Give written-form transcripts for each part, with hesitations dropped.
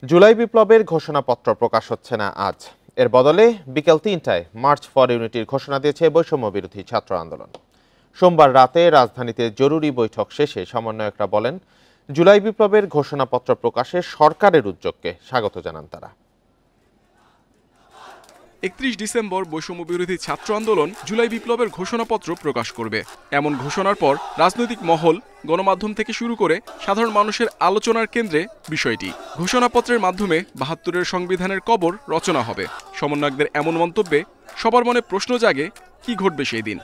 জুলাই বিপ্লবের ঘোষণাপত্র প্রকাশ হচ্ছে না আজ। এর বদলে বিকেল ৩টায় মার্চ ফর ইউনিটির ঘোষণা দিয়েছে বৈষম্য বিরোধী ছাত্র আন্দোলন। সোমবার রাতে রাজধানীতে জরুরি বৈঠক শেষে সমন্বয়করা বলেন, জুলাই বিপ্লবের ঘোষণাপত্র প্রকাশে সরকারের উদ্যোগকে স্বাগত জানান তারা। ৩১ ডিসেম্বর বৈষম্য বিরোধী ছাত্র আন্দোলন জুলাই বিপ্লবের ঘোষণাপত্র প্রকাশ করবে। এমন ঘোষণার পর রাজনৈতিক মহল, গণমাধ্যম থেকে শুরু করে সাধারণ মানুষের আলোচনার কেন্দ্রে বিষয়টি। ঘোষণাপত্রের মাধ্যমে ৭২-এর সংবিধানের কবর রচনা হবে। সমন্বয়কদের এমন মন্তব্যে সবার মনে প্রশ্ন জাগে, কি ঘটবে সেই দিন।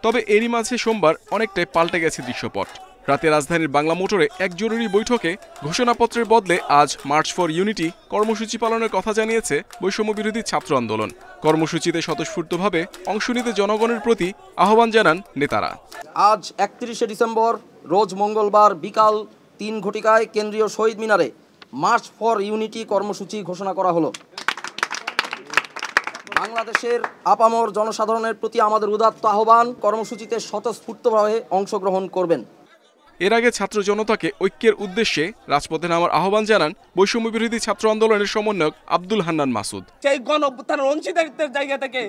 তবে এরই মাঝে সোমবার অনেকটাই পাল্টে গেছে দৃশ্যপট। রাতে রাজধানীর বাংলা মোটরে এক জরুরি বৈঠকে ঘোষণাপত্রের বদলে আজ মার্চ ফর ইউনিটি কর্মসূচি পালনের কথা জানিয়েছে বৈষম্য বিরোধী ছাত্র আন্দোলন। কর্মসূচিতে স্বতঃস্ফূর্তভাবে অংশ নিতে জনগণের প্রতি আহ্বান জানান নেতারা। আজ ৩১শে ডিসেম্বর রোজ মঙ্গলবার বিকাল ৩ ঘটিকায় কেন্দ্রীয় শহীদ মিনারে মার্চ ফর ইউনিটি কর্মসূচি ঘোষণা করা হলো। বাংলাদেশের আপামর জনসাধারণের প্রতি আমাদের উদাত্ত আহ্বান, কর্মসূচিতে স্বতঃস্ফূর্তভাবে অংশগ্রহণ করবেন। এর আগে ছাত্র জনতাকে ঐক্যের উদ্দেশ্যে রাজপথে নামার আহ্বান জানান বৈষম্য বিরোধী ছাত্র আন্দোলনের সমন্বয়ক আব্দুল হান্নান মাসুদ। সেই গণঅভ্যুত্থানের অংশীদারিত্বের জায়গা থেকে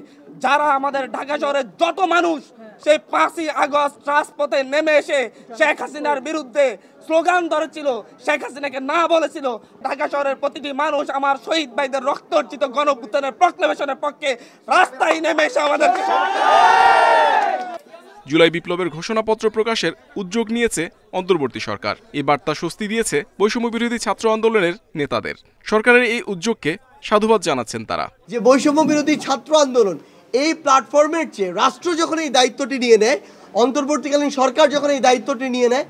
যারা আমাদের ঢাকা শহরের যত মানুষ সেই ৫ই আগস্ট রাজপথে নেমে এসে শেখ হাসিনার বিরুদ্ধে স্লোগান ধরেছিল, শেখ হাসিনাকে না বলেছিল, ঢাকা শহরের প্রতিটি মানুষ আমার শহীদ ভাইদের রক্ত অর্জিত গণঅভ্যুত্থানের প্রক্লেমেশনের পক্ষে রাস্তায় নেমে এসে আমাদেরকে। জুলাই বিপ্লবের ঘোষণাপত্র প্রকাশের উদ্যোগ নিয়েছে অন্তর্বর্তী সরকার। এই বার্তা স্বস্তি দিয়েছে বৈষম্য বিরোধী ছাত্র আন্দোলনের নেতাদের। সরকারের এই উদ্যোগকে সাধুবাদ জানাচ্ছেন তারা। যে বৈষম্য বিরোধী ছাত্র আন্দোলন এই প্ল্যাটফর্মের চেয়ে রাষ্ট্র যখন এই দায়িত্বটি নিয়ে নেয়, অন্তর্বর্তীকালীন সরকার যখন এই দায়িত্বটি নিয়ে নেয়,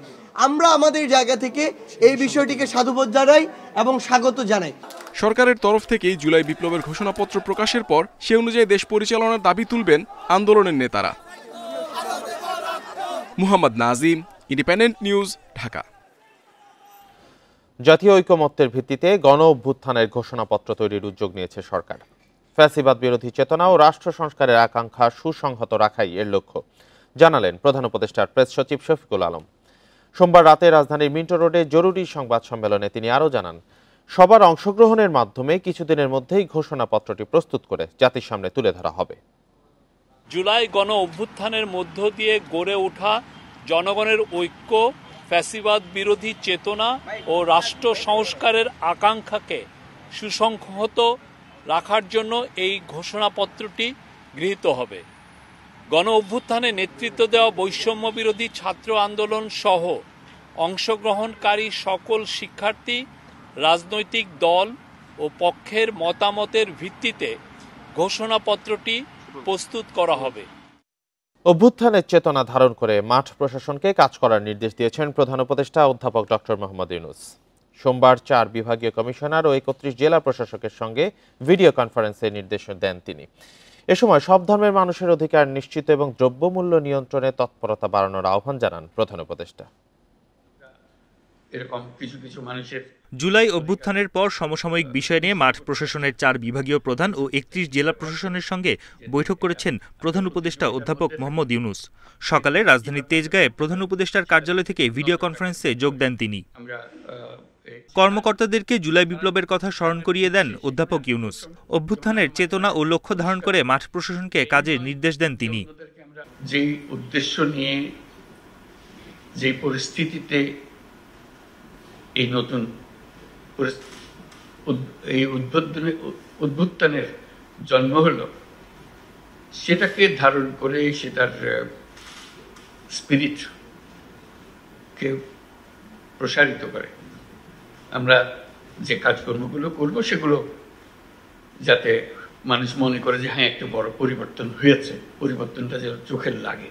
আমরা আমাদের জায়গা থেকে এই বিষয়টিকে সাধুবাদ জানাই এবং স্বাগত জানাই। সরকারের তরফ থেকেই জুলাই বিপ্লবের ঘোষণাপত্র প্রকাশের পর সে অনুযায়ী দেশ পরিচালনার দাবি তুলবেন আন্দোলনের নেতারা। Muhammad Nazim, independent news, Dhaka. জাতীয় ঐকমত্যের ভিত্তিতে গণ অভ্যুত্থানের ঘোষণাপত্র তৈরির উদ্যোগ নিয়েছে সরকার। ফ্যাসিবাদ বিরোধী চেতনা ও রাষ্ট্র সংস্কারের আকাঙ্ক্ষা সুসংহত রাখাই এর লক্ষ্য, জানালেন প্রধান উপদেষ্টার প্রেস সচিব শফিকুল আলম। সোমবার রাতে রাজধানীর মিন্টো রোডে জরুরি সংবাদ সম্মেলনে তিনি আরও জানান, সবার অংশগ্রহণের মাধ্যমে কিছুদিনের মধ্যেই ঘোষণাপত্রটি প্রস্তুত করে জাতির সামনে তুলে ধরা হবে। জুলাই গণ অভ্যুত্থানের মধ্য দিয়ে গড়ে ওঠা জনগণের ঐক্য, ফ্যাসিবাদ বিরোধী চেতনা ও রাষ্ট্র সংস্কারের আকাঙ্ক্ষাকে সুসংহত রাখার জন্য এই ঘোষণাপত্রটি গৃহীত হবে। গণ অভ্যুত্থানে নেতৃত্ব দেওয়া বৈষম্য বিরোধী ছাত্র আন্দোলন সহ অংশগ্রহণকারী সকল শিক্ষার্থী, রাজনৈতিক দল ও পক্ষের মতামতের ভিত্তিতে ঘোষণাপত্রটি প্রস্তুত করা হবে। অভ্যুত্থানের চেতনা ধারণ করে মাঠ প্রশাসনকে কাজ করার নির্দেশ দিয়েছেন প্রধান উপদেষ্টা অধ্যাপক ডক্টর মোহাম্মদ ইউনূস। সোমবার ৪ বিভাগীয় কমিশনার ও ৩১ জেলা প্রশাসকের সঙ্গে ভিডিও কনফারেন্সে নির্দেশ দেন তিনি। এ সময় সব ধর্মের মানুষের অধিকার নিশ্চিত এবং দ্রব্যমূল্য নিয়ন্ত্রণে তৎপরতা বাড়ানোর আহ্বান জানান প্রধান উপদেষ্টা। এরকম কিছু মানুষের জুলাই অভ্যুত্থানের পর সমসাময়িক বিষয় নিয়ে মাঠ প্রশাসনের ৪ বিভাগীয় প্রধান ও ৩১ জেলা প্রশাসনের সঙ্গে বৈঠক করেছেন প্রধান উপদেষ্টা অধ্যাপক মোহাম্মদ ইউনূস। সকালে রাজধানীর তেজগাঁয়ে প্রধান উপদেষ্টার কার্যালয় থেকে ভিডিও কনফারেন্সে যোগ দেন তিনি। কর্মকর্তাদেরকে জুলাই বিপ্লবের কথা স্মরণ করিয়ে দেন অধ্যাপক ইউনূস। অভ্যুত্থানের চেতনা ও লক্ষ্য ধারণ করে মাঠ প্রশাসনকে কাজের নির্দেশ দেন তিনি। যে উদ্দেশ্য নিয়ে, যে পরিস্থিতিতে এই নতুন এই উদ্ভুত্থানের জন্ম হলো, সেটাকে ধারণ করে সেটার স্পিরিটকে প্রসারিত করে আমরা যে কাজকর্মগুলো করব, সেগুলো যাতে মানুষ মনে করে যে হ্যাঁ একটা বড় পরিবর্তন হয়েছে, পরিবর্তনটা যেন চোখের লাগে।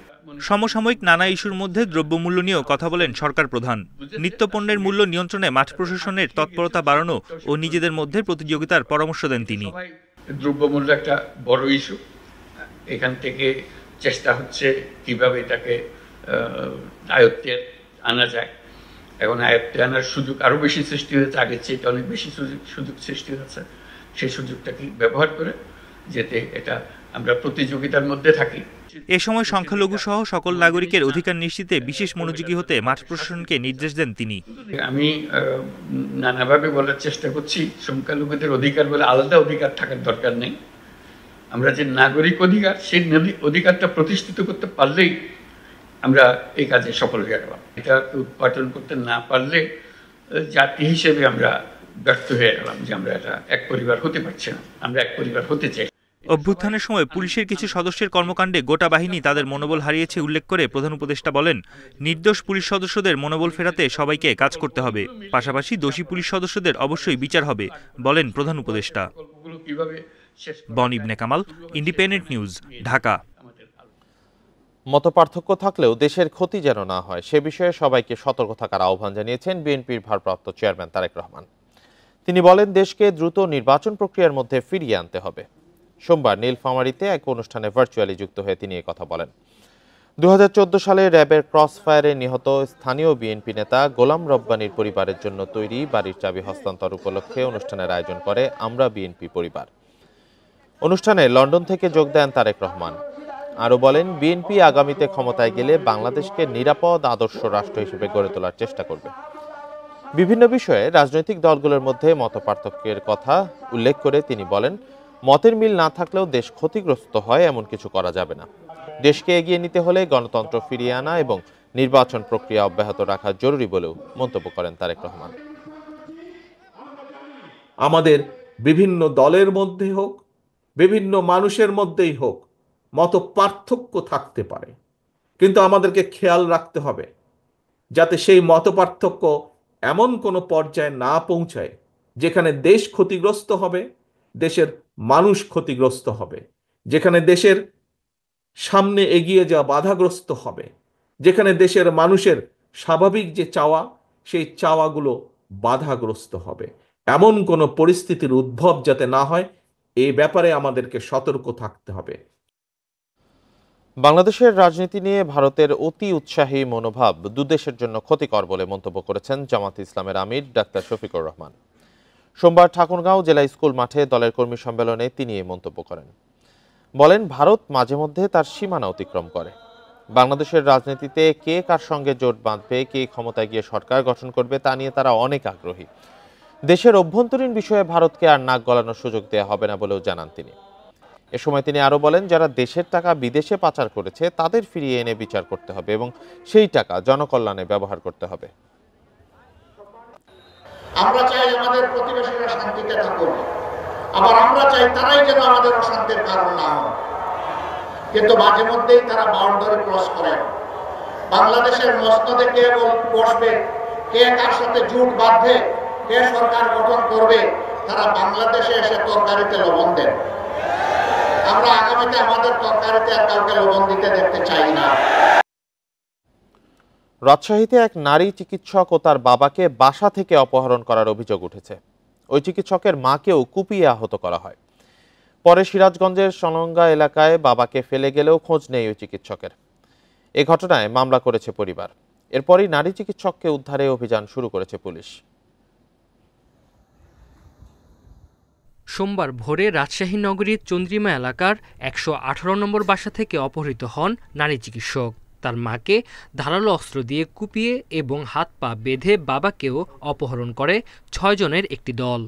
সমসাময়িক নানা ইস্যুর মধ্যে দ্রব্যমূল্য নিয়েও কথা বলেন সরকার প্রধান। নিত্যপণ্যের মূল্য নিয়ন্ত্রণে মাঠ প্রশাসনের তৎপরতা বাড়ানো ও নিজেদের মধ্যে প্রতিযোগিতার পরামর্শ দেন তিনি। দ্রব্যমূল্য একটা বড় ইস্যু, এখান থেকে চেষ্টা হচ্ছে কিভাবে এটাকে আয়ত্তে আনা যায়। এখন আয়ত্তে আনার সুযোগ আরো বেশি সৃষ্টি হয়েছে, আগের চেয়ে অনেক বেশি সুযোগ সৃষ্টি হয়েছে। সেই সুযোগটাকে ব্যবহার করে যাতে এটা আমরা প্রতিযোগিতার মধ্যে থাকি। এ সময় সংখ্যালঘু সহ সকল নাগরিকের অধিকার নিশ্চিতে বিশেষ মনোযোগী হতে মাঠ প্রশাসনকে নির্দেশ দেন তিনি। আমি নানাভাবে বলার চেষ্টা করছি, সংখ্যালঘুদের অধিকার বলে আলাদা অধিকার থাকার দরকার নেই। আমরা যে নাগরিক অধিকার, সেই অধিকারটা প্রতিষ্ঠিত করতে পারলেই আমরা এই কাজে সফল হয়ে গেলাম। এটা উৎপাদন করতে না পারলে জাতি হিসেবে আমরা ব্যর্থ হয়ে গেলাম, যে আমরা এটা এক পরিবার হতে পারছি না। আমরা এক পরিবার হতে চাই। অভ্যুত্থানের সময় পুলিশের কিছু সদস্যের কর্মকাণ্ডে গোটা বাহিনী তাদের মনোবল হারিয়েছে উল্লেখ করে প্রধান উপদেষ্টা বলেন, নির্দোষ পুলিশ সদস্যদের মনোবল ফেরাতে সবাইকে কাজ করতে হবে, পাশাপাশি দোষী পুলিশ সদস্যদের অবশ্যই বিচার হবে বলেন প্রধান উপদেষ্টা। বন ইবনে কামাল, ইন্ডিপেন্ডেন্ট নিউজ, ঢাকা। মতপার্থক্য থাকলেও দেশের ক্ষতি যেন না হয় সে বিষয়ে সবাইকে সতর্ক থাকার আহ্বান জানিয়েছেন বিএনপির ভারপ্রাপ্ত চেয়ারম্যান তারেক রহমান। তিনি বলেন, দেশকে দ্রুত নির্বাচন প্রক্রিয়ার মধ্যে ফিরিয়ে আনতে হবে। সোমবার নীলফামারীতে এক অনুষ্ঠানে ভার্চুয়ালি যুক্ত হয়ে তিনি এই কথা বলেন। 2014 সালে র্যাবের ক্রসফায়ারে নিহত স্থানীয় বিএনপি নেতা গোলাম রব্বানীর পরিবারের জন্য তৈরি বাড়ির চাবি হস্তান্তর উপলক্ষে অনুষ্ঠানের আয়োজন করে আমরা বিএনপি পরিবার। অনুষ্ঠানে লন্ডন থেকে যোগ দেন তারেক রহমান। আরও বলেন, বিএনপি আগামীতে ক্ষমতায় গেলে বাংলাদেশকে নিরাপদ আদর্শ রাষ্ট্র হিসেবে গড়ে তোলার চেষ্টা করবে। বিভিন্ন বিষয়ে রাজনৈতিক দলগুলোর মধ্যে মতপার্থক্যের কথা উল্লেখ করে তিনি বলেন, মতের মিল না থাকলেও দেশ ক্ষতিগ্রস্ত হয় এমন কিছু করা যাবে না। দেশকে এগিয়ে নিতে হলে গণতন্ত্র ফিরিয়ে আনা এবং নির্বাচন প্রক্রিয়া অব্যাহত রাখা জরুরি বলেও মন্তব্য করেন তারেক রহমান। আমাদের বিভিন্ন দলের মধ্যে হোক, বিভিন্ন মানুষের মধ্যেই হোক, মত পার্থক্য থাকতে পারে, কিন্তু আমাদেরকে খেয়াল রাখতে হবে যাতে সেই মত পার্থক্য এমন কোনো পর্যায়ে না পৌঁছায় যেখানে দেশ ক্ষতিগ্রস্ত হবে, দেশের মানুষ ক্ষতিগ্রস্ত হবে, যেখানে দেশের সামনে এগিয়ে যাওয়া বাধাগ্রস্ত হবে, যেখানে দেশের মানুষের স্বাভাবিক যে চাওয়া, সেই চাওয়াগুলো বাধাগ্রস্ত হবে। এমন কোনো পরিস্থিতির উদ্ভব যাতে না হয়, এই ব্যাপারে আমাদেরকে সতর্ক থাকতে হবে। বাংলাদেশের রাজনীতি নিয়ে ভারতের অতি উৎসাহী মনোভাব দুদেশের জন্য ক্ষতিকর বলে মন্তব্য করেছেন জামাত ইসলামের আমির ডাক্তার শফিকুর রহমান। সোমবার ঠাকুরগাঁও জেলা স্কুল মাঠে দলের কর্মী সম্মেলনে তিনি এই মন্তব্য করেন। বলেন, ভারত মাঝে মধ্যে তার সীমানা অতিক্রম করে। বাংলাদেশের রাজনীতিতে কে কার সঙ্গে জোট বাঁধবে, কে ক্ষমতায় গিয়ে সরকার গঠন করবে তা নিয়ে তারা অনেক আগ্রহী। দেশের অভ্যন্তরীণ বিষয়ে ভারতকে আর নাক গলানোর সুযোগ দেওয়া হবে না বলেও জানান তিনি। এ সময় তিনি আরো বলেন, যারা দেশের টাকা বিদেশে পাচার করেছে তাদের ফিরিয়ে এনে বিচার করতে হবে এবং সেই টাকা জনকল্যাণে ব্যবহার করতে হবে। আমরা চাই আমাদের প্রতিবেশীরা শান্তিতে থাকুক, আবার আমরা চাই তারাই যেন আমাদের অশান্তির কারণ না হয়, কিন্তু মাঝে মধ্যেই তারা বাউন্ডারি ক্রস করে। বাংলাদেশের মসনদে কে বসবে, কে কার সাথে জোট বাঁধবে, কে সরকার গঠন করবে, তারা বাংলাদেশে এসে তরকারিতে লবণ দেন। আমরা আগামীতে আমাদের তরকারিতে আর কাউকে লবণ দিতে দেখতে চাই না। রাজশাহীতে এক নারী চিকিৎসক ও তার বাবাকে বাসা থেকে অপহরণ করার অভিযোগ উঠেছে। ওই চিকিৎসকের মাকেও কুপিয়ে আহত করা হয়। পরে সিরাজগঞ্জের সনঙ্গা এলাকায় বাবাকে ফেলে গেলেও খোঁজ নেই ওই চিকিৎসকের। এ ঘটনায় মামলা করেছে পরিবার। এরপরই নারী চিকিৎসককে উদ্ধারে অভিযান শুরু করেছে পুলিশ। সোমবার ভোরে রাজশাহী নগরীর চন্দ্রিমা এলাকার 118 নম্বর বাসা থেকে অপহৃত হন নারী চিকিৎসক। তার মাকে ধারালো অস্ত্র দিয়ে কুপিয়ে এবং হাত পা বেঁধে বাবাকেও অপহরণ করে 6 জনের একটি দল।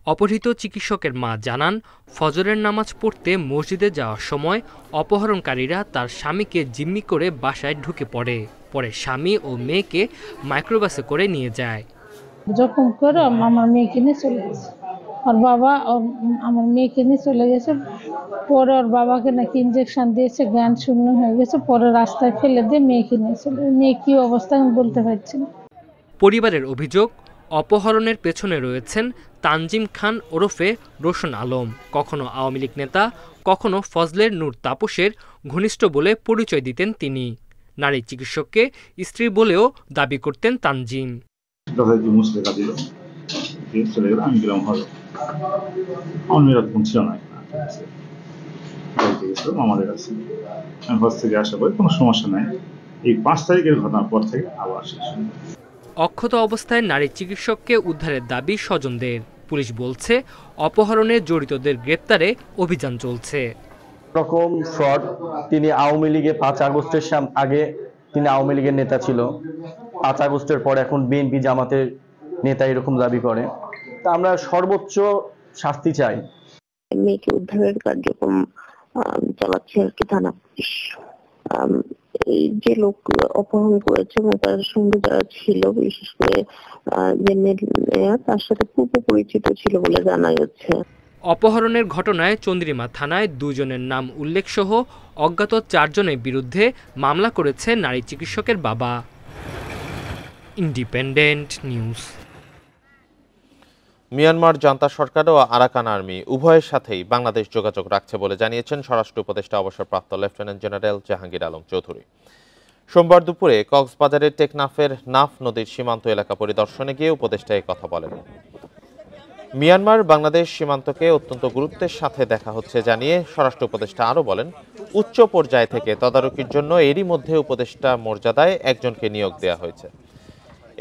অপহৃত চিকিৎসকের মা জানান, ফজরের নামাজ পড়তে মসজিদে যাওয়ার সময় অপহরণকারীরা তার স্বামীকে জিম্মি করে বাসায় ঢুকে পড়ে। পরে স্বামী ও মেয়েকে মাইক্রোবাসে করে নিয়ে যায়। জখম করে আমার মেয়েকে নিয়ে চলে গেছে। ওর বাবা আমার মেয়েকে নিয়ে চলে গেছে। পরে ওর বাবাকে নাকি ইঞ্জেকশন দিয়েছে, জ্ঞান শূন্য হয়ে গেছে। পরে রাস্তায় ফেলে দিয়ে মেয়েকে নিয়ে চলে। মেয়ে কি অবস্থা আমি বলতে পারছি না। পরিবারের অভিযোগ, অপহরণের পেছনে রয়েছেন তানজিম খান ওরফে রোশন আলম, কখনো আওয়ামী লীগ নেতা, কখনো ফজলের নূর তাপসের ঘনিষ্ঠ বলে পরিচয় দিতেন তিনি। নারী চিকিৎসককে স্ত্রী বলেও দাবি করতেন তানজিম। আমি গেলাম ভালো, আমার মেয়েরা তখন ছিল না, আমাদের কাছে আমি হজ থেকে আসা পরে কোনো সমস্যা নাই। এই 5 তারিখের ঘটনার পর থেকে আবার শেষ। অক্ষত অবস্থায় নারী চিকিৎসককে উদ্ধারের দাবি স্বজনদের। পুলিশ বলছে, অপহরণে জড়িতদের গ্রেপ্তারে অভিযান চলছে। রকম ফ্রড। তিনি আওয়ামী লীগে 5 আগস্টের আগে তিনি আওয়ামী লীগের নেতা ছিল, 5 আগস্টের পর এখন বিএনপি জামাতের নেতা এরকম দাবি করে। তা আমরা সর্বোচ্চ শাস্তি চাই। মেয়েকে উদ্ধারের কার্যক্রম চালাচ্ছে আর কি থানা পুলিশ। এই যে লোক অপহরণ করেছে এবং তার সঙ্গে যারা ছিল, বিশেষ করে যে মেয়ে তার সাথে পূর্ব পরিচিত ছিল বলে জানা যাচ্ছে। অপহরণের ঘটনায় চন্দ্রিমা থানায় 2 জনের নাম উল্লেখ সহ অজ্ঞাত 4 জনের বিরুদ্ধে মামলা করেছে নারী চিকিৎসকের বাবা। Independent news. মিয়ানমার জান্তা সরকার ও আরাকান আর্মি উভয়ের সাথেই বাংলাদেশ যোগাযোগ রাখছে বলে জানিয়েছেন স্বরাষ্ট্র উপদেষ্টা অবসরপ্রাপ্ত লেফটেন্যান্ট জেনারেল জাহাঙ্গীর আলম চৌধুরী। সোমবার দুপুরে কক্সবাজারের টেকনাফের নাফ নদীর সীমান্ত এলাকা পরিদর্শনে গিয়ে উপদেষ্টা এই কথা বলেন। মিয়ানমার বাংলাদেশ সীমান্তকে অত্যন্ত গুরুত্বের সাথে দেখা হচ্ছে জানিয়ে স্বরাষ্ট্র উপদেষ্টা আরও বলেন, উচ্চ পর্যায় থেকে তদারকির জন্য এরই মধ্যে উপদেষ্টা মর্যাদায় একজনকে নিয়োগ দেওয়া হয়েছে।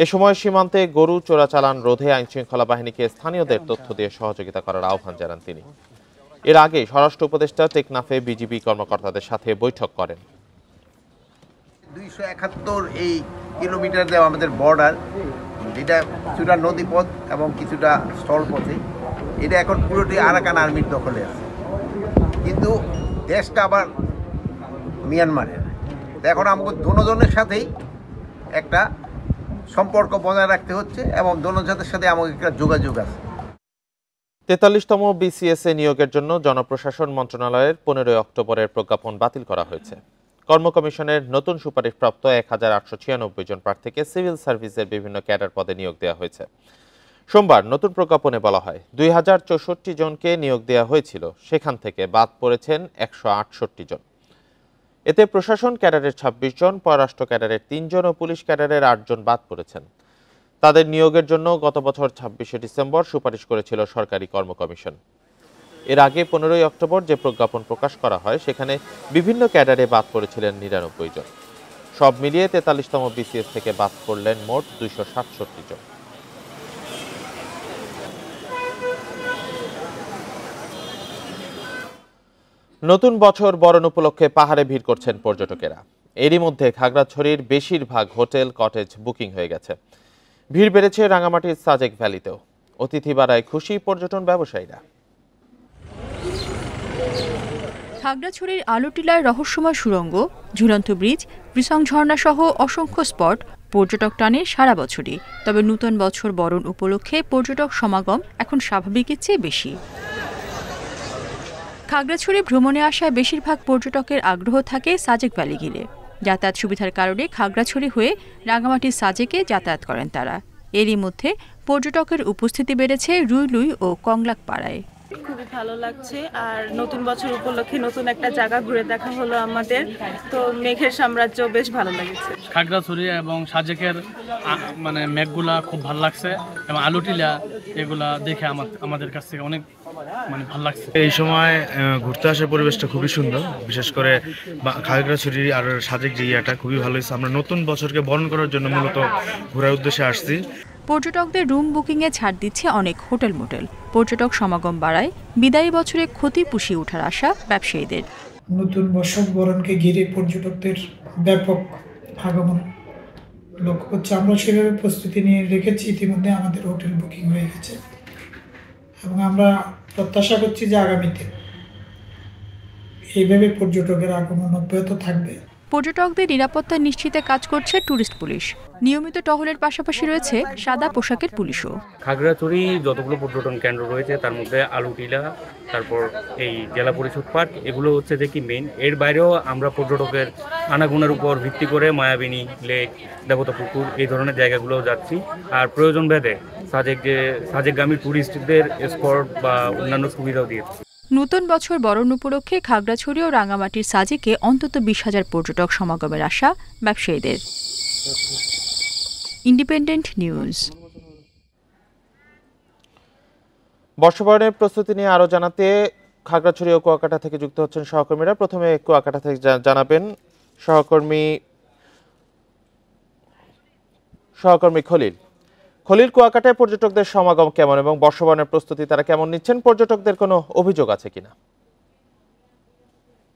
এ সময় সীমান্তে গরু চোরাচালান রোধে আইনশৃঙ্খলা বাহিনীকে স্থানীয়দের তথ্য দিয়ে সহযোগিতা করার আহ্বান জানান তিনি। এর আগে স্বরাষ্ট্র উপদেষ্টা টেকনাফে বিজিবি কর্মকর্তাদের সাথে বৈঠক করেন। 271 এই কিলোমিটার দেওয়া আমাদের বর্ডার, যেটা কিছুটা নদীপথ এবং কিছুটা স্থলপথে, এটা এখন পুরোটি আরাকান আর্মির দখলে আছে, কিন্তু দেশটা আবার মিয়ানমারের। এখন আমাকে দুজনের সাথেই একটা সম্পর্ক বজায় রাখতে হচ্ছে এবং দুজনের সাথে আমাকে একটা যোগাযোগ আছে। 43তম বিসিএসএ নিয়োগের জন্য জনপ্রশাসন মন্ত্রণালয়ের 15 অক্টোবরের প্রজ্ঞাপন বাতিল করা হয়েছে। কর্ম কমিশনের নতুন সুপারিশপ্রাপ্ত 1896 জন প্রার্থীকে সিভিল সার্ভিসের বিভিন্ন ক্যাডার পদে নিয়োগ দেওয়া হয়েছে। সোমবার নতুন প্রজ্ঞাপনে বলা হয় 2064 জনকে নিয়োগ দেওয়া হয়েছিল, সেখান থেকে বাদ পড়েছেন 168 জন। এতে প্রশাসন ক্যাডারের 26 জন, পররাষ্ট্র ক্যাডারের 3 জন ও পুলিশ ক্যাডারের 8 জন বাদ পড়েছেন। তাদের নিয়োগের জন্য গত বছর 26শে ডিসেম্বর সুপারিশ করেছিল সরকারি কর্ম কমিশন। এর আগে 15 অক্টোবর যে প্রজ্ঞাপন প্রকাশ করা হয় সেখানে বিভিন্ন ক্যাডারে বাদ পড়েছিলেন 99 জন। সব মিলিয়ে 43তম বিসিএস থেকে বাদ পড়লেন মোট 267 জন। নতুন বছর বরণ উপলক্ষে পাহাড়ে ভিড় করছেন পর্যটকেরা। এরই মধ্যে খাগড়াছড়ির বেশিরভাগ হোটেল কটেজ বুকিং হয়ে গেছে। ভিড় বেড়েছে রাঙামাটির সাজেক ভ্যালিতেও। অতিথি বাড়ায় খুশি পর্যটন ব্যবসায়ীরা। খাগড়াছড়ির আলুটিলার রহস্যময় সুড়ঙ্গ, ঝুলন্ত ব্রিজ, বৃষং ঝর্ণা সহ অসংখ্য স্পট পর্যটক টানে সারা বছরই। তবে নূতন বছর বরণ উপলক্ষে পর্যটক সমাগম এখন স্বাভাবিকের চেয়ে বেশি। খাগড়াছড়ি ভ্রমণে আসায় বেশিরভাগ পর্যটকের আগ্রহ থাকে সাজেক ভ্যালি ঘিরে। যাতায়াত সুবিধার কারণে খাগড়াছড়ি হয়ে রাঙামাটির সাজেকে যাতায়াত করেন তারা। এরই মধ্যে পর্যটকের উপস্থিতি বেড়েছে রুইলুই ও কংলাক পাড়ায়। খুবই ভালো লাগছে, আর নতুন বছর উপলক্ষে নতুন একটা জায়গা ঘুরে দেখা হলো আমাদের, তো মেঘের সাম্রাজ্য বেশ ভালো লেগেছে। খাগড়াছড়ি এবং সাজেকের মানে মেঘগুলা খুব ভালো লাগছে এবং আলুটিলা এগুলা দেখে আমাদের কাছ থেকে অনেক মানে ভালো লাগছে। এই সময় ঘুরতে আসার পরিবেশটা খুবই সুন্দর, বিশেষ করে খাগড়াছড়ি আর সাজেক যে ইয়াটা খুবই ভালো হয়েছে। আমরা নতুন বছরকে বরণ করার জন্য মূলত ঘোরার উদ্দেশ্যে আসছি। পর্যটকদের রুম বুকিংয়ে ছাড় দিচ্ছে অনেক হোটেল মোটেল। পর্যটক সমাগম বাড়ায় বিদায়ী বছরে ক্ষতি পুষিয়ে ওঠার আশা ব্যবসায়ীদের। নতুন বছর বরণকে ঘিরে পর্যটকদের ব্যাপক আগমন লক্ষ্য করছে। আমরা সেভাবে প্রস্তুতি নিয়ে রেখেছি, ইতিমধ্যে আমাদের হোটেল বুকিং হয়ে গেছে এবং আমরা প্রত্যাশা করছি যে আগামীতে এইভাবে পর্যটকের আগমন অব্যাহত থাকবে। পর্যটকদের নিরাপত্তা নিশ্চিতে কাজ করছে ট্যুরিস্ট পুলিশ। নিয়মিত টহলের পাশাপাশি রয়েছে সাদা পোশাকের পুলিশও। খাগড়াছড়ি যতগুলো পর্যটন কেন্দ্র রয়েছে তার মধ্যে আলুটিলা, তারপর এই জেলা পরিষদ পার্ক, এগুলো হচ্ছে যে কি মেইন। এর বাইরেও আমরা পর্যটকের আনাগোনার উপর ভিত্তি করে মায়াবিনী লেক, দেবতা পুকুর এই ধরনের জায়গাগুলোও যাচ্ছি। আর প্রয়োজন ভেদে সাজেকগামী ট্যুরিস্টদের স্পট বা অন্যান্য সুবিধাও দিয়েছি। নতুন বছর বরণ উপলক্ষে খাগড়াছড়ি ও রাঙামাটির সাজেকে অন্তত 20,000 পর্যটক সমাগমের আশা ব্যবসায়ীদের। Independent news. বর্ষবরণের প্রস্তুতি নিয়ে আরো জানাতে খাগড়াছড়ি ও কুয়াকাটা থেকে যুক্ত হচ্ছেন সহকর্মীরা। প্রথমে কুয়াকাটা থেকে জানাবেন সহকর্মী খলিল। কুয়াকাটায় পর্যটকদের সমাগম কেমন এবং বর্ষবরণের প্রস্তুতি তারা কেমন নিচ্ছেন? পর্যটকদের কোনো অভিযোগ আছে কিনা?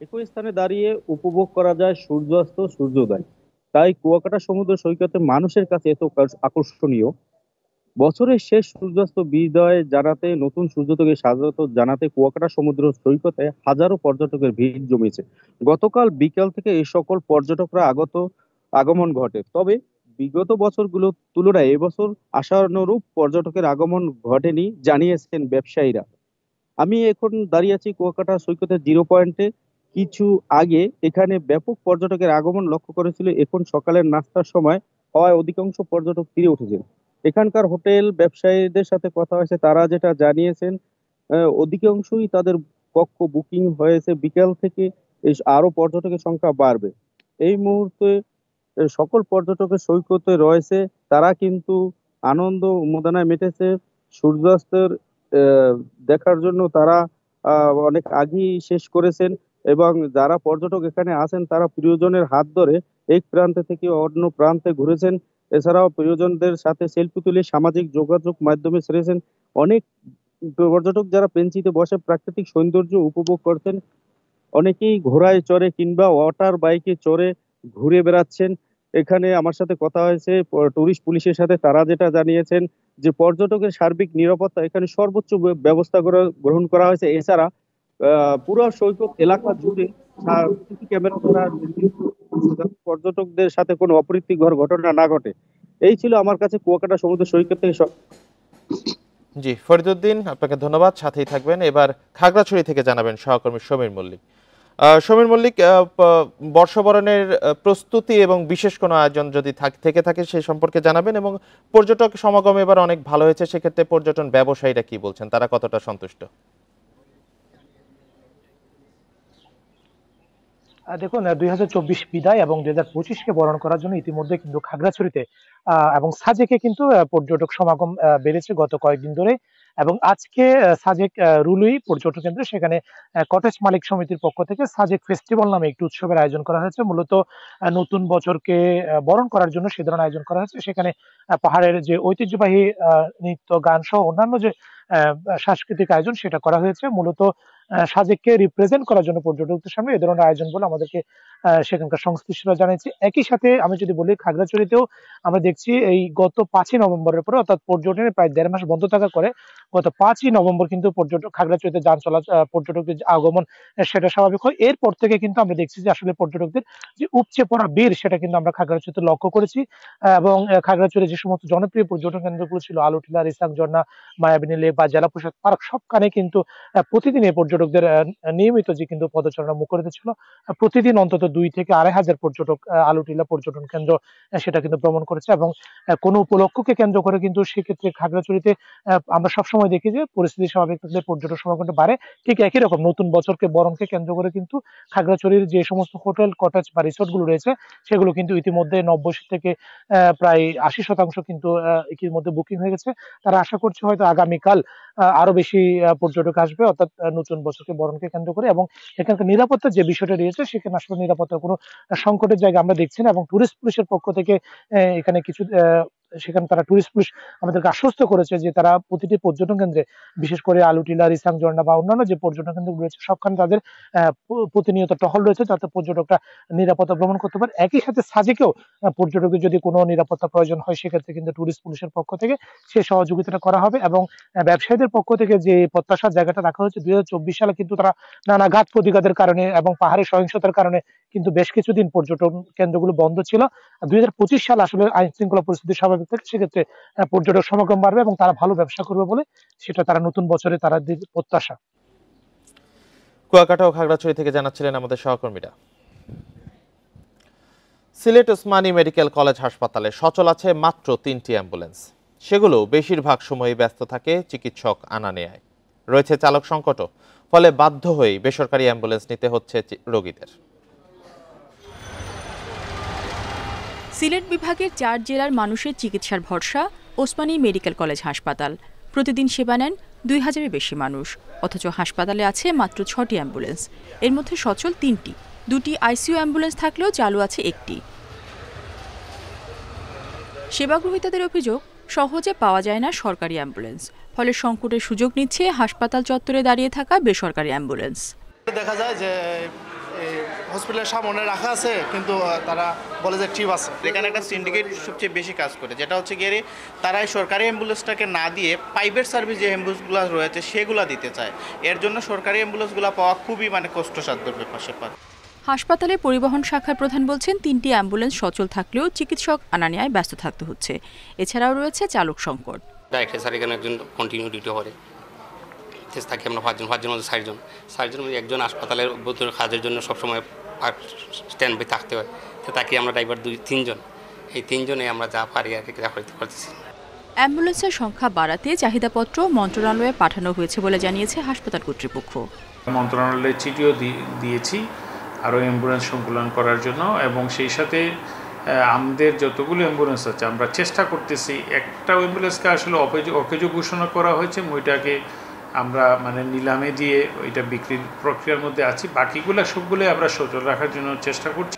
একই স্থানে দাঁড়িয়ে উপভোগ করা যায় সূর্যাস্ত সূর্যোদয়। তাই কুয়াকাটা সমুদ্র সৈকতে মানুষের কাছে এত আকর্ষণীয়। বছরের শেষ সূর্যাস্ত বিদায় জানাতে, নতুন সূর্যোদয়কে স্বাগত জানাতে কুয়াকাটা সমুদ্র সৈকতে হাজারো পর্যটকের ভিড় জমেছে। গতকাল বিকেল থেকে এই সকল পর্যটকরা আগমন ঘটে। তবে বিগত বছরগুলোর তুলনায় এবছর আশানুরূপ পর্যটকের আগমন ঘটেনি জানিয়েছেন ব্যবসায়ীরা। আমি এখন দাঁড়িয়ে আছি কুয়াকাটা সৈকতের জিরো পয়েন্টে। কিছু আগে এখানে ব্যাপক পর্যটকের আগমন লক্ষ্য করেছিল। এখন সকালের নাস্তার সময় হওয়ায় অধিকাংশ পর্যটক ফিরে উঠেছেন। এখানকার হোটেল ব্যবসায়ীদের সাথে কথা হয়েছে, তারা যেটা জানিয়েছেন অধিকাংশই তাদের কক্ষ বুকিং হয়েছে। বিকেল থেকে আরো পর্যটকের সংখ্যা বাড়বে। এই মুহূর্তে সকল পর্যটকের সৈকতে রয়েছে, তারা কিন্তু আনন্দ উন্মাদনায় মেতেছে। সূর্যাস্তের দেখার জন্য তারা অনেক আগেই শেষ করেছেন এবং যারা পর্যটক এখানে আছেন তারা প্রিয়জনের হাত ধরে এক প্রান্তে থেকে অন্য প্রান্তে ঘুরেছেন। এছাড়াও প্রিয়জনদের সাথে সেলফি তুলে সামাজিক যোগাযোগ মাধ্যমে ছেড়েছেন। অনেক পর্যটক যারা বেঞ্চিতে বসে প্রাকৃতিক সৌন্দর্য উপভোগ করছেন, অনেকেই ঘোড়ায় চড়ে কিংবা ওয়াটার বাইকে চড়ে ঘুরে বেড়াচ্ছেন। এখানে আমার সাথে কথা হয়েছে টুরিস্ট পুলিশের সাথে, তারা যেটা জানিয়েছেন যে পর্যটকের সার্বিক নিরাপত্তা এখানে সর্বোচ্চ ব্যবস্থা গ্রহণ করা হয়েছে। এছাড়া পুরো সৈকত এলাকা জুড়ে সিসি ক্যামেরা পর্যটকদের সাথে কোনো অপ্রীতিকর ঘটনা না ঘটে। এই ছিল আমার কাছে কুয়াকাটা সমুদ্র সৈকত থেকে। জি ফরিদউদ্দিন, আপনাকে ধন্যবাদ, সাথেই থাকবেন। এবার খাগড়াছড়ি থেকে জানাবেন সহকর্মী সমীর মল্লিক। সমীর মল্লিক, বর্ষবরণের প্রস্তুতি এবং বিশেষ কোনো আয়োজন যদি থেকে থাকে সেই সম্পর্কে জানাবেন, এবং পর্যটক সমাগম এবার অনেক ভালো হয়েছে, সেক্ষেত্রে পর্যটন ব্যবসায়ীরা কি বলছেন, তারা কতটা সন্তুষ্ট? দেখুন, 2024 বিদায় এবং 2025কে বরণ করার জন্য ইতিমধ্যে কিন্তু খাগড়াছড়িতে এবং সাজেকে কিন্তু পর্যটক সমাগম বেড়েছে গত কয়েকদিন ধরে। এবং আজকে সাজেক রুলুই পর্যটন কেন্দ্র, সেখানে কটেজ মালিক সমিতির পক্ষ থেকে সাজেক ফেস্টিভ্যাল নামে একটি উৎসবের আয়োজন করা হয়েছে। মূলত নতুন বছরকে বরণ করার জন্য সে ধরনের আয়োজন করা হয়েছে। সেখানে পাহাড়ের যে ঐতিহ্যবাহী নৃত্য, গান সহ অন্যান্য যে সাংস্কৃতিক আয়োজন সেটা করা হয়েছে। মূলত সাজেককে রিপ্রেজেন্ট করার জন্য পর্যটকদের সামনে এই ধরনের আয়োজন বলে আমাদেরকে সেখানকার সংশ্লিষ্টরা জানিয়েছে। একই সাথে আমি যদি বলি, খাগড়াছড়িতেও আমরা দেখছি এই গত 5ই নভেম্বরের পরে, অর্থাৎ পর্যটনের প্রায় 1.5 মাস বন্ধ থাকার পরে গত 5ই নভেম্বর কিন্তু খাগড়াছড়িতে যান চলাচল, পর্যটকদের আগমন সেটা স্বাভাবিক হয়। এরপর থেকে কিন্তু আমরা দেখছি যে আসলে পর্যটকদের যে উপচে পড়া ভিড় সেটা কিন্তু আমরা খাগড়াছড়িতে লক্ষ্য করেছি। এবং খাগড়াছড়ি যে সমস্ত জনপ্রিয় পর্যটন কেন্দ্রগুলো ছিল, আলুটিলা, রিসাং ঝর্ণা, মায়াবিনী লেক বা জেলা পরিষদ পার্ক, সবখানে কিন্তু প্রতিদিন এই পর্যটকদের নিয়মিত যে কিন্তু পদচারণা মুখরিত ছিল। প্রতিদিন অন্তত 2 থেকে 2.5 হাজার পর্যটক আলুটিলা পর্যটন কেন্দ্র সেটা কিন্তু ভ্রমণ করেছে। এবং কোনো উপলক্ষকে কেন্দ্র করে কিন্তু সেক্ষেত্রে খাগড়াছড়িতে আমরা সবসময় দেখি যে পরিস্থিতি স্বাভাবিক থাকলে পর্যটক সমাগমটা বাড়ে। ঠিক একই রকম নতুন বছরকে বরণকে কেন্দ্র করে কিন্তু খাগড়াছড়ির যে সমস্ত হোটেল, কটেজ বা রিসোর্ট গুলো রয়েছে সেগুলো কিন্তু ইতিমধ্যে 90 থেকে প্রায় 80% কিন্তু ইতিমধ্যে বুকিং হয়ে গেছে। তারা আশা করছে হয়তো আগামীকাল আরো বেশি পর্যটক আসবে, অর্থাৎ নতুন বছরকে বরণকে কেন্দ্র করে। এবং এখানকার নিরাপত্তার যে বিষয়টা রয়েছে সেখানে আসলে নিরাপত্তার কোনো সংকটের জায়গা আমরা দেখছি না। এবং টুরিস্ট পুলিশের পক্ষ থেকে এখানে কিছু সেখানে তারা টুরিস্ট পুলিশ আমাদেরকে আশ্বস্ত করেছে যে তারা প্রতিটি পর্যটন কেন্দ্রে, বিশেষ করে আলুটিলা, রিসাং ঝর্ণা বা অন্যান্য যে পর্যটন কেন্দ্র রয়েছে সবখানে তাদের প্রতিনিয়ত টহল রয়েছে যাতে পর্যটকরা নিরাপত্তা ভ্রমণ করতে পারে। একই সাথে সাজেকেও পর্যটকের যদি কোনো নিরাপত্তা প্রয়োজন হয় সেক্ষেত্রে কিন্তু টুরিস্ট পুলিশের পক্ষ থেকে সেই সহযোগিতাটা করা হবে। এবং ব্যবসায়ীদের পক্ষ থেকে যে প্রত্যাশার জায়গাটা রাখা হয়েছে, 2024 সালে কিন্তু তারা নানা ঘাত প্রতিঘাতের কারণে এবং পাহাড়ি সহিংসতার কারণে কিন্তু বেশ কিছুদিন পর্যটন কেন্দ্রগুলো বন্ধ ছিল। 2025 সালে আসলে আইন শৃঙ্খলা পরিস্থিতি স্বাভাবিক থাকে, সেক্ষেত্রে পর্যটক সমাগম বাড়বে এবং তারা ভালো ব্যবসা করবে বলে সেটা তারা নতুন বছরে তারা প্রত্যাশা। কুয়াকাটা ও খাগড়াছড়ি থেকে জানাচ্ছিলেন আমাদের সহকর্মীরা। সিলেট ওসমানী মেডিকেল কলেজ হাসপাতালে সচল আছে মাত্র 3টি অ্যাম্বুলেন্স। সেগুলো বেশিরভাগ সময় ব্যস্ত থাকে চিকিৎসক আনা নেয়ায়। রয়েছে চালক সংকটও, ফলে বাধ্য হয়ে বেসরকারি অ্যাম্বুলেন্স নিতে হচ্ছে রোগীদের। সিলেট বিভাগের 4 জেলার মানুষের চিকিৎসার ভরসা ওসমানী মেডিকেল কলেজ হাসপাতাল। প্রতিদিন সেবা নেন 2000-এর বেশি মানুষ, অথচ হাসপাতালে আছে মাত্র 6টি অ্যাম্বুলেন্স। এর মধ্যে সচল 3টি, 2টি আইসিইউ অ্যাম্বুলেন্স থাকলেও চালু আছে 1টি। সেবাগ্রহীতাদের অভিযোগ, সহজে পাওয়া যায় না সরকারি অ্যাম্বুলেন্স, ফলে সংকটের সুযোগ নিচ্ছে হাসপাতাল চত্বরে দাঁড়িয়ে থাকা বেসরকারি অ্যাম্বুলেন্স। দেখা যায় যে হসপিটালের সামনে রাখা আছে, কিন্তু তারা বলে যে ট্রিপ আছে। এখানে একটা সিন্ডিকেট সবচেয়ে বেশি কাজ করে, যেটা হচ্ছে গিয়ে তারাই সরকারি অ্যাম্বুলেন্সটাকে না দিয়ে প্রাইভেট সার্ভিস যে অ্যাম্বুলেন্সগুলো রয়েছে সেগুলো দিতে চায়। এর জন্য সরকারি অ্যাম্বুলেন্সগুলো পাওয়া খুবই কষ্টসাধ্য ব্যাপার। হাসপাতালে পরিবহন শাখার প্রধান বলছেন 3টি অ্যাম্বুলেন্স সচল থাকলেও চিকিৎসক আনা নেওয়ায় ব্যস্ত থাকতে হচ্ছে। এছাড়াও রয়েছে চালক সংকট। ডাইরেক্টর স্যার এখানে একজন কন্টিনিউ ডিউটি করে, থাকি আমরা 5 জনের মধ্যে 60 মধ্যে একজন হাসপাতালের ভেতরে কাজের জন্য সবসময় স্ট্যান্ড বাই থাকতে হয়, তো তাকে আমরা ড্রাইভার 2-3 জন, এই 3 জনে আমরা যা পারি আর কি করতেছি। অ্যাম্বুলেন্সের সংখ্যা বাড়াতে চাহিদাপত্র মন্ত্রণালয়ে পাঠানো হয়েছে বলে জানিয়েছে হাসপাতাল কর্তৃপক্ষ। মন্ত্রণালয়ে চিঠিও দিয়েছি আরও অ্যাম্বুলেন্স সংকুলন করার জন্য, এবং সেই সাথে আমাদের যতগুলো অ্যাম্বুলেন্স আছে আমরা চেষ্টা করতেছি একটা অ্যাম্বুলেন্সকে আসলে অকেজো ঘোষণা করা হয়েছে, ওইটাকে আমরা নিলামে দিয়ে ওইটা বিক্রির প্রক্রিয়ার মধ্যে আছি, বাকিগুলো সবগুলো আমরা সচল রাখার জন্য চেষ্টা করছি।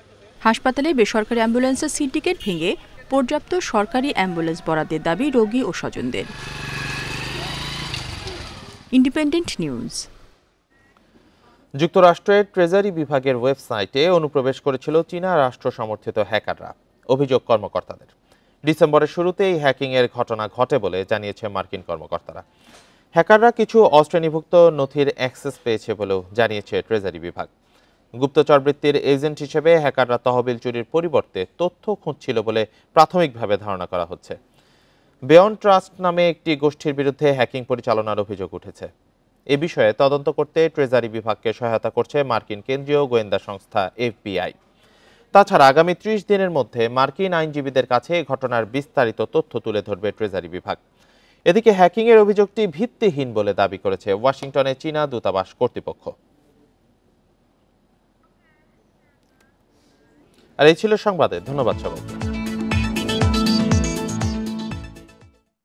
হাসপাতালে বেসরকারি অ্যাম্বুলেন্সের সিন্ডিকেট ভেঙে পর্যাপ্ত সরকারি অ্যাম্বুলেন্স বরাদ্দের দাবি রোগী ও স্বজনদের। Independent news. যুক্তরাষ্ট্রের ট্রেজারি বিভাগের ওয়েবসাইটে অনুপ্রবেশ করেছিল চীনা রাষ্ট্র সমর্থিত হ্যাকাররা, অভিযোগ কর্মকর্তাদের। ডিসেম্বরের শুরুতে এই হ্যাকিংয়ের ঘটনা ঘটে বলে জানিয়েছে মার্কিন কর্মকর্তারা। হ্যাকাররা কিছু অশ্রেণীভুক্ত নথির অ্যাক্সেস পেয়েছে বলেও জানিয়েছে ট্রেজারি বিভাগ। গুপ্তচর বৃত্তির এজেন্ট হিসেবে হ্যাকাররা তহবিল চুরির পরিবর্তে তথ্য খুঁজছিল বলে প্রাথমিকভাবে ধারণা করা হচ্ছে। বেয়ন্ড ট্রাস্ট নামে একটি গোষ্ঠীর বিরুদ্ধে হ্যাকিং পরিচালনার অভিযোগ উঠেছে। এ বিষয়ে তদন্ত করতে ট্রেজারি বিভাগকে সহায়তা করছে মার্কিন কেন্দ্রীয় গোয়েন্দা সংস্থা FBI। তাছাড়া আগামী 30 দিনের মধ্যে মার্কিন আইনজীবীদের কাছে ঘটনার বিস্তারিত তথ্য তুলে ধরবে ট্রেজারি বিভাগ। এদিকে হ্যাকিংয়ের অভিযোগটি ভিত্তিহীন বলে দাবি করেছে ওয়াশিংটনে চীনা দূতাবাস কর্তৃপক্ষ। আর এই ছিল সংবাদে, ধন্যবাদ সবাইকে।